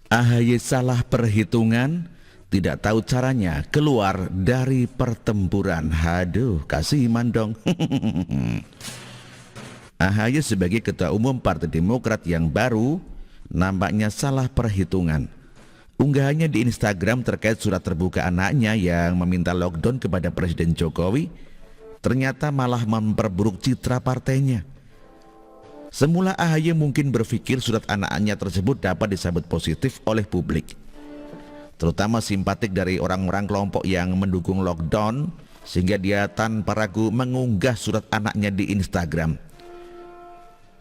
AHY salah perhitungan, tidak tahu caranya keluar dari pertempuran. Haduh, kasih iman dong. AHY sebagai Ketua Umum Partai Demokrat yang baru nampaknya salah perhitungan. Unggahannya di Instagram terkait surat terbuka anaknya yang meminta lockdown kepada Presiden Jokowi ternyata malah memperburuk citra partainya. Semula AHY mungkin berpikir surat anaknya tersebut dapat disambut positif oleh publik, terutama simpatik dari orang-orang kelompok yang mendukung lockdown, sehingga dia tanpa ragu mengunggah surat anaknya di Instagram.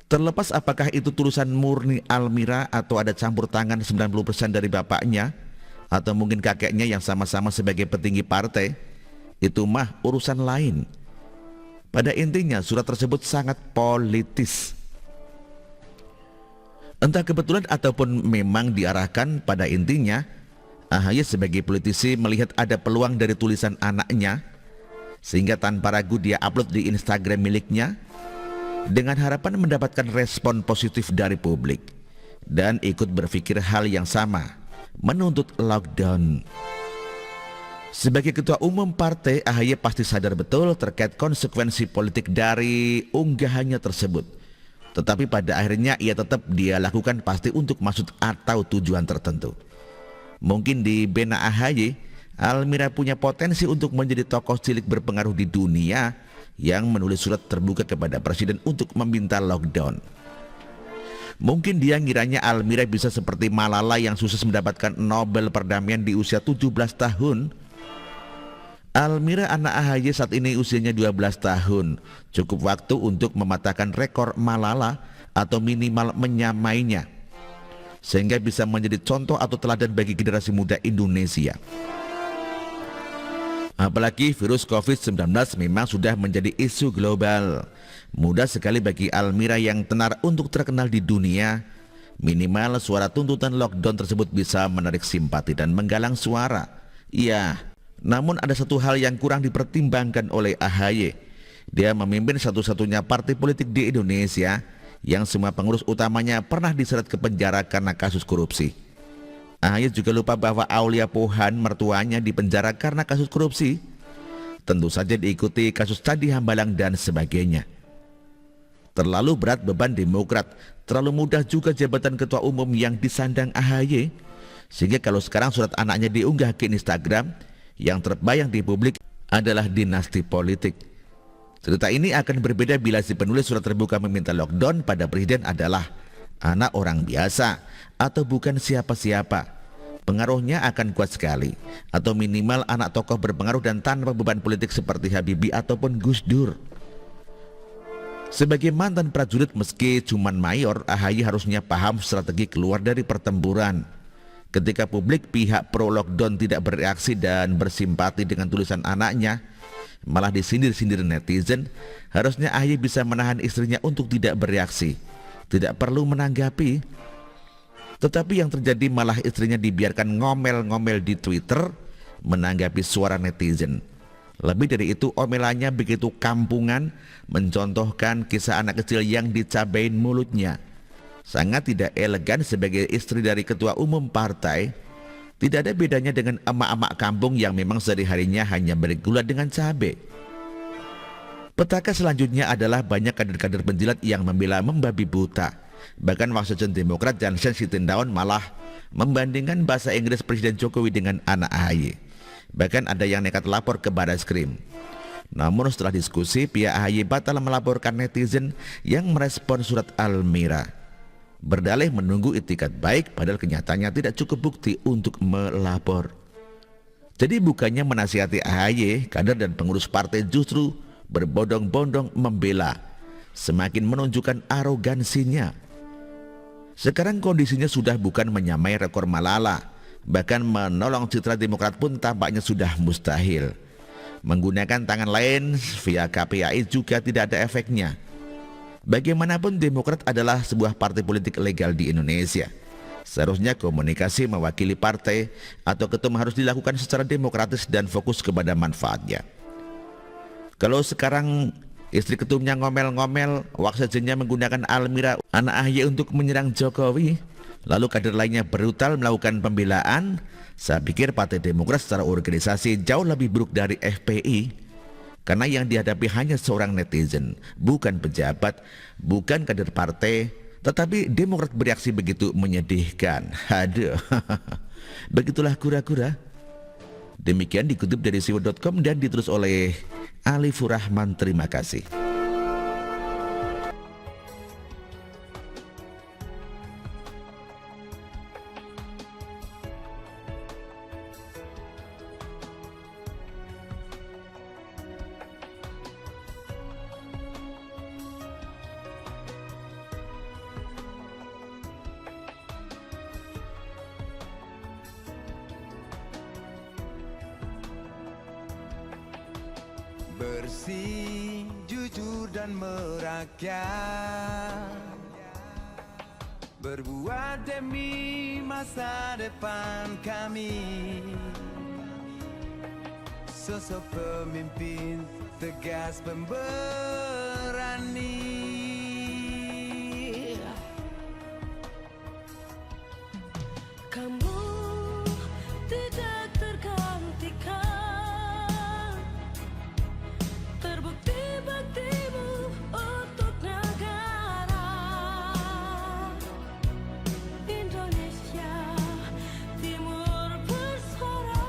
Terlepas apakah itu tulisan murni Almira atau ada campur tangan 90% dari bapaknya atau mungkin kakeknya yang sama-sama sebagai petinggi partai, itu mah urusan lain. Pada intinya surat tersebut sangat politis. Entah kebetulan ataupun memang diarahkan, pada intinya AHY sebagai politisi melihat ada peluang dari tulisan anaknya, sehingga tanpa ragu dia upload di Instagram miliknya dengan harapan mendapatkan respon positif dari publik dan ikut berpikir hal yang sama, menuntut lockdown. Sebagai Ketua Umum Partai, AHY pasti sadar betul terkait konsekuensi politik dari unggahannya tersebut. Tetapi pada akhirnya ia tetap dia lakukan pasti untuk maksud atau tujuan tertentu. Mungkin di bena AHY, Almira punya potensi untuk menjadi tokoh cilik berpengaruh di dunia yang menulis surat terbuka kepada Presiden untuk meminta lockdown. Mungkin dia ngiranya Almira bisa seperti Malala yang sukses mendapatkan Nobel Perdamaian di usia 17 tahun. Almira anak AHY saat ini usianya 12 tahun. Cukup waktu untuk mematahkan rekor Malala atau minimal menyamainya, sehingga bisa menjadi contoh atau teladan bagi generasi muda Indonesia. Apalagi virus COVID-19 memang sudah menjadi isu global. Mudah sekali bagi Almira yang tenar untuk terkenal di dunia. Minimal suara tuntutan lockdown tersebut bisa menarik simpati dan menggalang suara. Iya, namun ada satu hal yang kurang dipertimbangkan oleh AHY. Dia memimpin satu-satunya partai politik di Indonesia yang semua pengurus utamanya pernah diseret ke penjara karena kasus korupsi. AHY juga lupa bahwa Aulia Pohan, mertuanya, dipenjara karena kasus korupsi. Tentu saja diikuti kasus Candi Hambalang dan sebagainya. Terlalu berat beban Demokrat, terlalu mudah juga jabatan Ketua Umum yang disandang AHY, sehingga kalau sekarang surat anaknya diunggah ke Instagram, yang terbayang di publik adalah dinasti politik. Cerita ini akan berbeda bila si penulis surat terbuka meminta lockdown pada Presiden adalah anak orang biasa atau bukan siapa-siapa. Pengaruhnya akan kuat sekali, atau minimal anak tokoh berpengaruh dan tanpa beban politik seperti Habibie ataupun Gus Dur. Sebagai mantan prajurit meski cuman mayor, AHY harusnya paham strategi keluar dari pertempuran. Ketika publik pihak pro lockdown tidak bereaksi dan bersimpati dengan tulisan anaknya, malah disindir-sindir netizen, harusnya AHY bisa menahan istrinya untuk tidak bereaksi, tidak perlu menanggapi. Tetapi yang terjadi malah istrinya dibiarkan ngomel-ngomel di Twitter menanggapi suara netizen. Lebih dari itu, omelannya begitu kampungan, mencontohkan kisah anak kecil yang dicabain mulutnya. Sangat tidak elegan sebagai istri dari Ketua Umum partai. Tidak ada bedanya dengan emak-emak kampung yang memang sehari-harinya hanya bergula dengan cabai. Petaka selanjutnya adalah banyak kader-kader penjilat yang membela membabi buta. Bahkan Waksekjen Demokrat Jansen Sitindaun malah membandingkan bahasa Inggris Presiden Jokowi dengan anak AHY. Bahkan ada yang nekat lapor ke Barreskrim. Namun setelah diskusi, pihak AHY batal melaporkan netizen yang merespon surat Almira. Berdalih menunggu itikat baik, padahal kenyataannya tidak cukup bukti untuk melapor. Jadi bukannya menasihati AHY, kader dan pengurus partai justru berbondong-bondong membela, semakin menunjukkan arogansinya. Sekarang kondisinya sudah bukan menyamai rekor Malala, bahkan menolong citra Demokrat pun tampaknya sudah mustahil. Menggunakan tangan lain via KPAI juga tidak ada efeknya. Bagaimanapun Demokrat adalah sebuah partai politik legal di Indonesia. Seharusnya komunikasi mewakili partai atau ketum harus dilakukan secara demokratis dan fokus kepada manfaatnya. Kalau sekarang istri ketumnya ngomel-ngomel, Waksekjennya menggunakan Almira anak AHY untuk menyerang Jokowi, lalu kader lainnya brutal melakukan pembelaan. Saya pikir Partai Demokrat secara organisasi jauh lebih buruk dari FPI. Karena yang dihadapi hanya seorang netizen, bukan pejabat, bukan kader partai, tetapi Demokrat bereaksi begitu menyedihkan. Aduh, begitulah kura-kura. Demikian dikutip dari siwo.com dan ditulis oleh Alifur Rahman. Terima kasih. Bersih, jujur dan merakyat, berbuat demi masa depan kami. Sosok pemimpin tegas pemberani, kamu tidak tergantikan, terbukti baktimu untuk negara Indonesia Timur bersuara.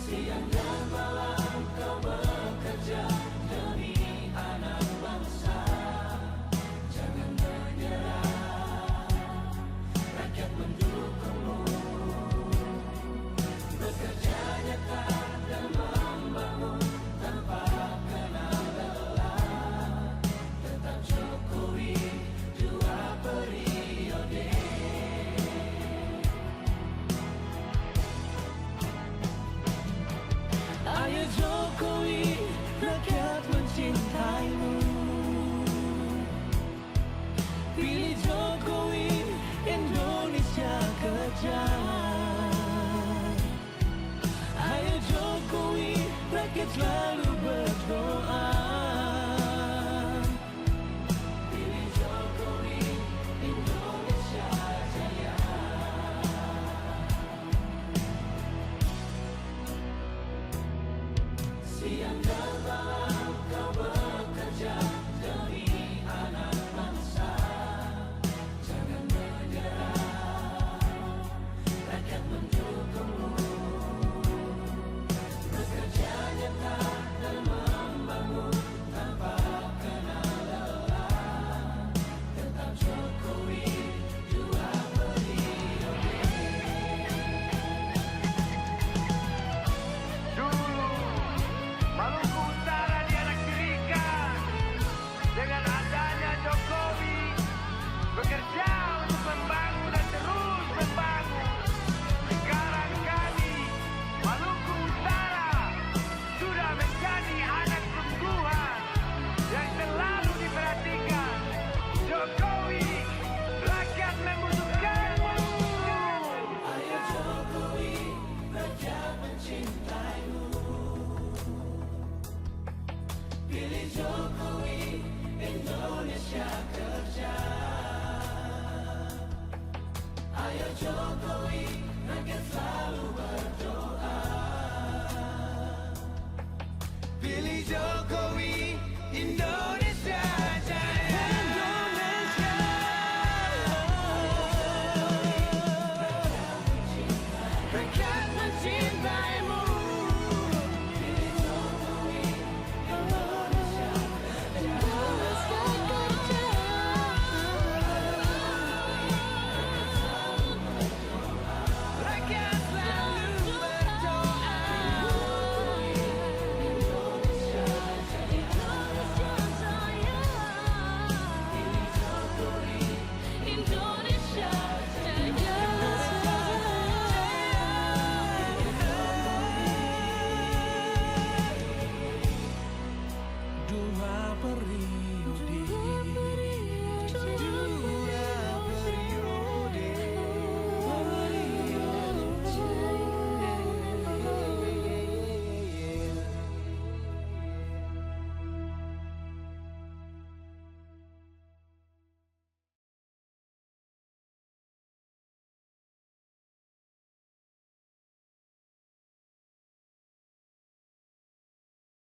Siang dan malam kau bekerja demi anak bangsa. Jangan menyerah, rakyat mendukungmu. Bekerja nyata dan membangun tanpa kenal lelah. Tetap Jokowi 2 periode. Ayo Jokowi, rakyat mencintaimu. Pilih Jokowi, Indonesia kerja. Ayo Jokowi, rakyat selalu berdoa. Pilih Jokowi, Indonesia jaya. Siang dan malam kau bekerja demi anak bangsa. Jangan menyerah, rakyat mendukungmu. Bekerja nyata dan membangun tanpa kenal lelah. Tetap Jokowi 2 periode. Dulu Maluku Utara dianaktirikan. Dengan adanya Jokowi bekerja untuk membangun dan terus membangun. Sekarang kami Maluku Utara sudah menjadi anak sungguhan yang selalu diperhatikan. Jokowi, rakyat membutuhkanmu. Ayo Jokowi, rakyat mencintaimu. Pilih Jokowi, Indonesia kerja. Ayo Jokowi, rakyat selalu berdoa. pilih Jokowi.